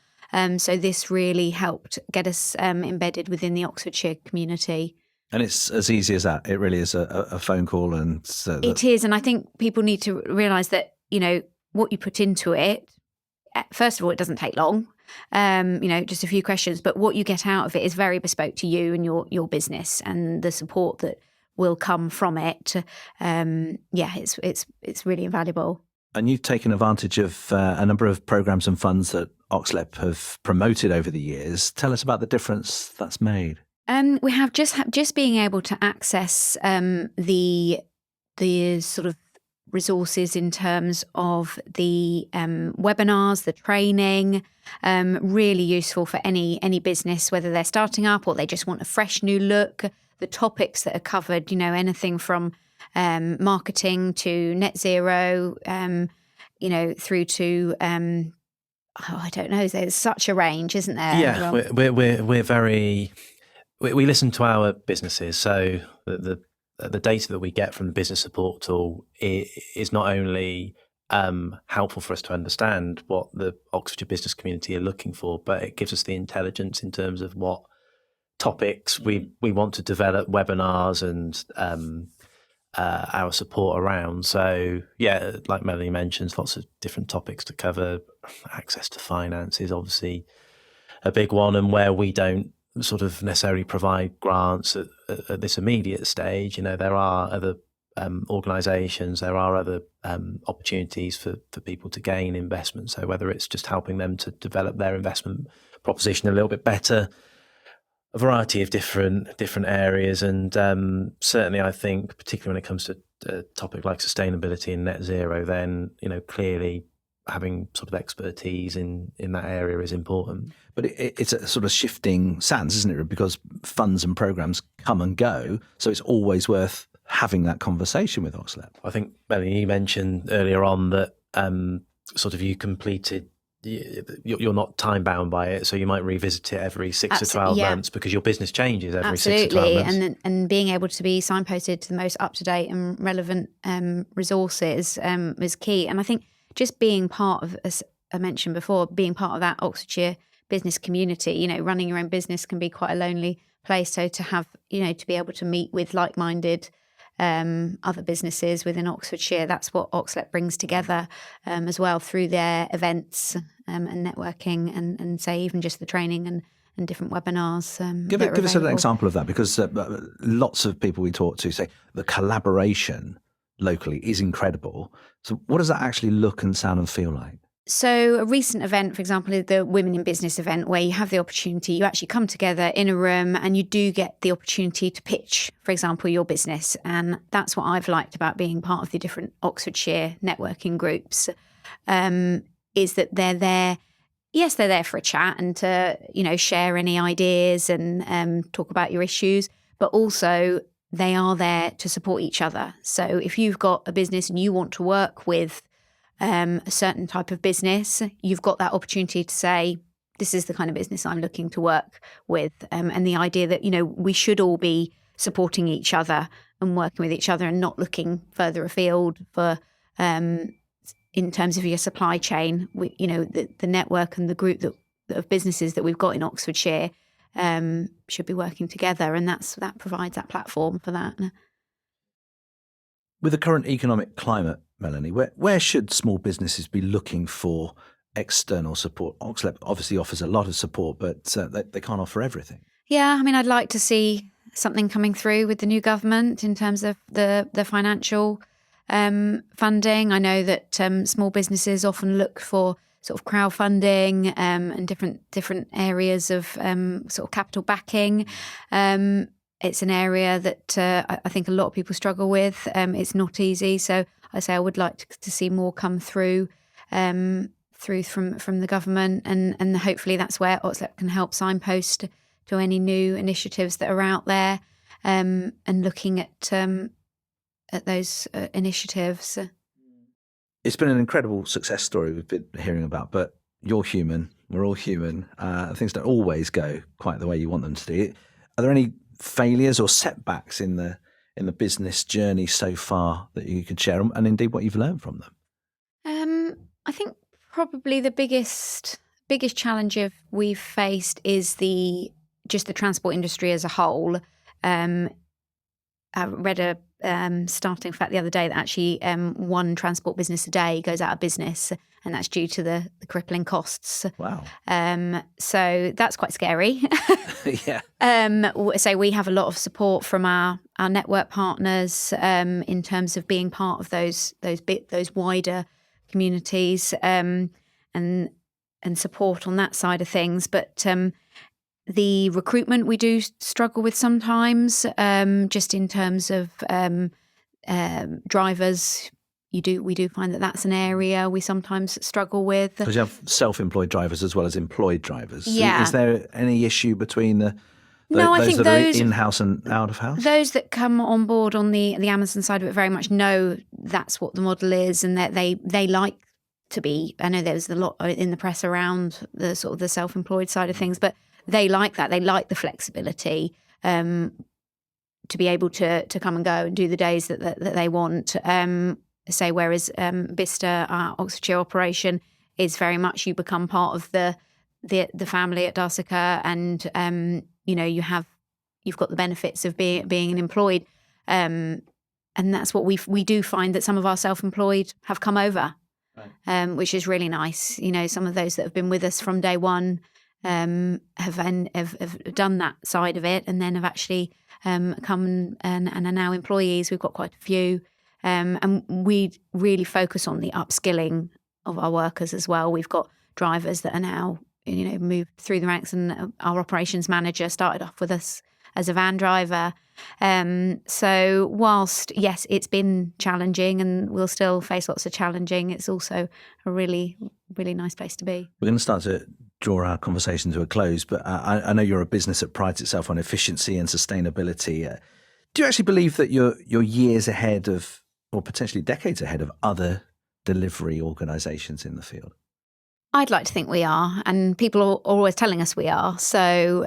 so this really helped get us embedded within the Oxfordshire community. And it's as easy as that. It really is a phone call. And it is. And I think people need to realise that, what you put into it, first of all, it doesn't take long, just a few questions. But what you get out of it is very bespoke to you and your business, and the support that will come from it. It's really invaluable. And you've taken advantage of a number of programmes and funds that Oxlep have promoted over the years. Tell us about the difference that's made. We have just being able to access the sort of resources in terms of the webinars, the training, really useful for any business, whether they're starting up or they just want a fresh new look. The topics that are covered, anything from marketing to net zero, through to I don't know. There's such a range, isn't there? Yeah, we're very. We listen to our businesses, so the data that we get from the business support tool is not only helpful for us to understand what the Oxfordshire business community are looking for, but it gives us the intelligence in terms of what topics we want to develop webinars and our support around. So yeah, like Melanie mentions, lots of different topics to cover. Access to finance is obviously a big one, and where we don't sort of necessarily provide grants at this immediate stage, there are other organisations, there are other opportunities for people to gain investment. So whether it's just helping them to develop their investment proposition a little bit better, a variety of different areas, and certainly I think, particularly when it comes to a topic like sustainability and net zero, then clearly having sort of expertise in that area is important. But it's a sort of shifting sands, isn't it? Because funds and programmes come and go, so it's always worth having that conversation with Oxlep. I think, Melanie, you mentioned earlier on that sort of you completed. You're not time bound by it, so you might revisit it every 6 to 12 months because your business changes every 6 to 12 months. And being able to be signposted to the most up to date and relevant resources is key. And I think just being part of, as I mentioned before, being part of that Oxfordshire business community, running your own business can be quite a lonely place. So to have, to be able to meet with like-minded other businesses within Oxfordshire, that's what Oxlep brings together as well through their events and networking and say even just the training and different webinars. Give us an example of that, because lots of people we talk to say the collaboration locally is incredible. So what does that actually look and sound and feel like? So a recent event, for example, is the Women in Business event, where you have the opportunity, you actually come together in a room and you do get the opportunity to pitch, for example, your business. And that's what I've liked about being part of the different Oxfordshire networking groups, is that they're there. Yes, they're there for a chat and to, share any ideas and talk about your issues, but also they are there to support each other. So if you've got a business and you want to work with a certain type of business, you've got that opportunity to say, this is the kind of business I'm looking to work with. And the idea that, we should all be supporting each other and working with each other and not looking further afield for, in terms of your supply chain, the network and the group of businesses that we've got in Oxfordshire should be working together. And that provides that platform for that. With the current economic climate, Melanie, where should small businesses be looking for external support? Oxlep obviously offers a lot of support, but they can't offer everything. Yeah, I'd like to see something coming through with the new government in terms of the financial funding. I know that small businesses often look for sort of crowdfunding and different areas of sort of capital backing. It's an area that I think a lot of people struggle with. It's not easy. So I say I would like to see more come through from the government, and hopefully that's where Oxlep can help signpost to any new initiatives that are out there, and looking at those initiatives. It's been an incredible success story we've been hearing about, but you're human. We're all human. Things don't always go quite the way you want them to do. Are there any failures or setbacks in the business journey so far that you could share, and indeed what you've learned from them? I think probably the biggest challenge we've faced is just the transport industry as a whole. I read a starting fact the other day that actually one transport business a day goes out of business, and that's due to the crippling costs. Wow. So that's quite scary. Yeah. So we have a lot of support from our network partners in terms of being part of those wider communities and support on that side of things. But the recruitment we do struggle with sometimes, just in terms of drivers. We do find that that's an area we sometimes struggle with. Because you have self-employed drivers as well as employed drivers. Yeah. Is there any issue between those that are in-house and out-of-house? Those that come on board on the Amazon side of it very much know that's what the model is, and that they like to be. I know there's a lot in the press around the sort of the self-employed side of things, but they like that. They like the flexibility to be able to come and go and do the days that they want. Whereas Bicester, our Oxfordshire operation, is very much you become part of the family at Darcica, and you've got the benefits of being an employed, and that's what we do find that some of our self-employed have come over, right. Which is really nice. Some of those that have been with us from day one have done that side of it, and then have actually come and are now employees. We've got quite a few. And we really focus on the upskilling of our workers as well. We've got drivers that are now, moved through the ranks, and our operations manager started off with us as a van driver. So whilst, yes, it's been challenging and we'll still face lots of challenging, it's also a really, really nice place to be. We're going to start to draw our conversation to a close, but I know you're a business that prides itself on efficiency and sustainability. Do you actually believe that you're years ahead of, or potentially decades ahead of, other delivery organisations in the field? I'd like to think we are, and people are always telling us we are. So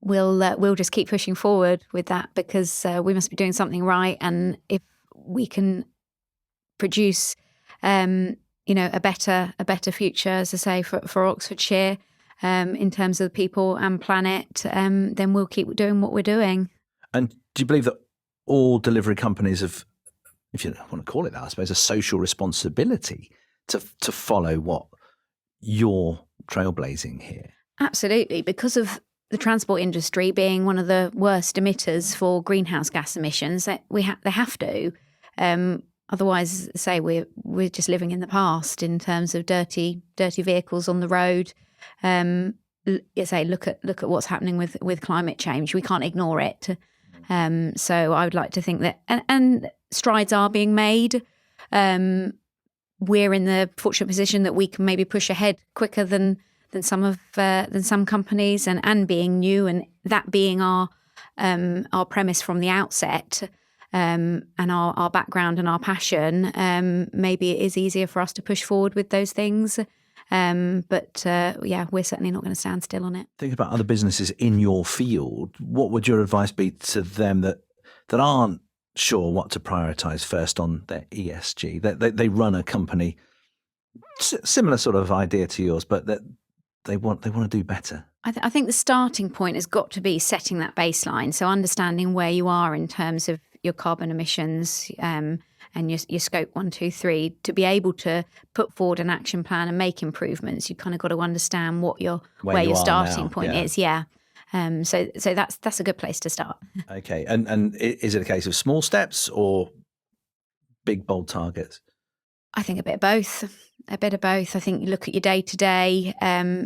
we'll just keep pushing forward with that, because we must be doing something right. And if we can produce, a better future, as I say, for Oxfordshire, in terms of the people and planet, then we'll keep doing what we're doing. And do you believe that all delivery companies have, if you want to call it that, I suppose, a social responsibility to follow what you're trailblazing here? Absolutely, because of the transport industry being one of the worst emitters for greenhouse gas emissions, that they have to. Otherwise, say we're just living in the past in terms of dirty vehicles on the road. Look at what's happening with climate change. We can't ignore it. So I would like to think that, and strides are being made. We're in the fortunate position that we can maybe push ahead quicker than some companies, and being new, and that being our premise from the outset. And our background and our passion, maybe it is easier for us to push forward with those things. But we're certainly not going to stand still on it. Think about other businesses in your field. What would your advice be to them that aren't sure what to prioritise first on their ESG? They run a company, similar sort of idea to yours, but that they want to do better. I think the starting point has got to be setting that baseline. So understanding where you are in terms of your carbon emissions and your scope 1, 2, 3, to be able to put forward an action plan and make improvements. You kind of got to understand where your starting point is. Yeah. So that's a good place to start. Okay. And is it a case of small steps or big bold targets? I think a bit of both. I think you look at your day to day,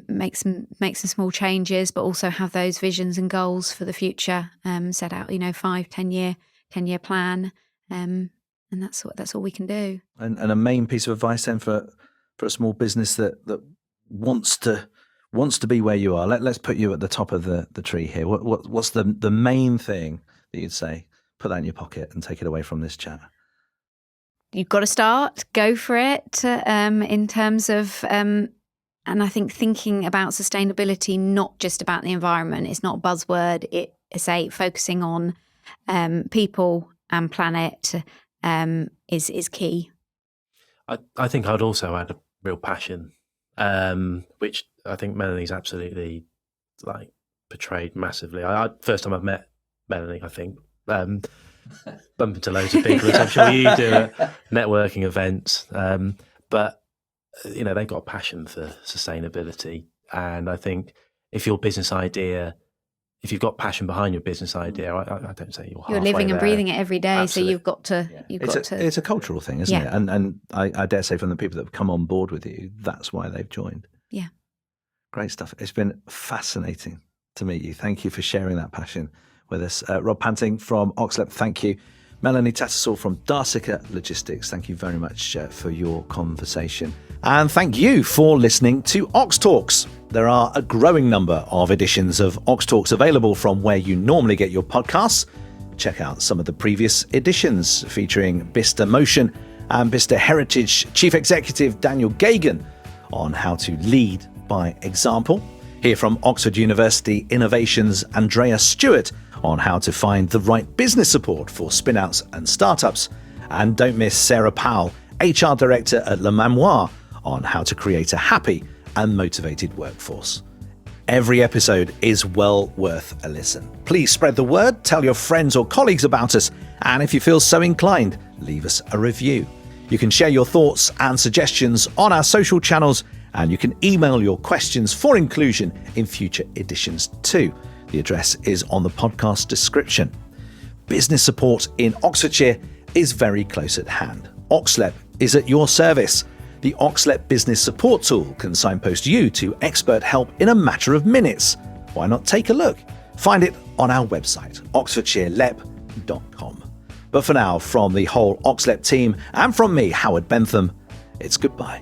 make some small changes, but also have those visions and goals for the future. Set out, 5-10 year plan, and that's all we can do. And a main piece of advice then for a small business that wants to be where you are. Let's put you at the top of the tree here. What's the main thing that you'd say? Put that in your pocket and take it away from this chat. You've got to start, go for it. In terms of, and I think thinking about sustainability, not just about the environment. It's not a buzzword. It's focusing on people and planet is key. I think I'd also add a real passion, which I think Melanie's absolutely portrayed massively. First time I've met Melanie, I think, bump into loads of people, as I'm sure you do at networking events. But they've got a passion for sustainability, and I think if you've got passion behind your business idea, I don't say you're living and breathing it every day. Absolutely. So you've got to. It's a cultural thing, isn't it? And I dare say from the people that have come on board with you, that's why they've joined. Yeah. Great stuff. It's been fascinating to meet you. Thank you for sharing that passion with us. Rob Panting from Oxlep, thank you. Melanie Tattersall from Darcica Logistics, thank you very much for your conversation. And thank you for listening to OxTalks. There are a growing number of editions of OxTalks available from where you normally get your podcasts. Check out some of the previous editions featuring Bicester Motion and Bicester Heritage Chief Executive Daniel Gagan on how to lead by example. Hear from Oxford University Innovations' Andrea Stewart on how to find the right business support for spin-outs and startups. And don't miss Sarah Powell, HR Director at Le Manoir, on how to create a happy and motivated workforce. Every episode is well worth a listen. Please spread the word, tell your friends or colleagues about us, and if you feel so inclined, leave us a review. You can share your thoughts and suggestions on our social channels, and you can email your questions for inclusion in future editions too. The address is on the podcast description. Business support in Oxfordshire is very close at hand. Oxlep is at your service. The Oxlep business support tool can signpost you to expert help in a matter of minutes. Why not take a look? Find it on our website, oxfordshirelep.com. But for now, from the whole Oxlep team and from me, Howard Bentham, it's goodbye.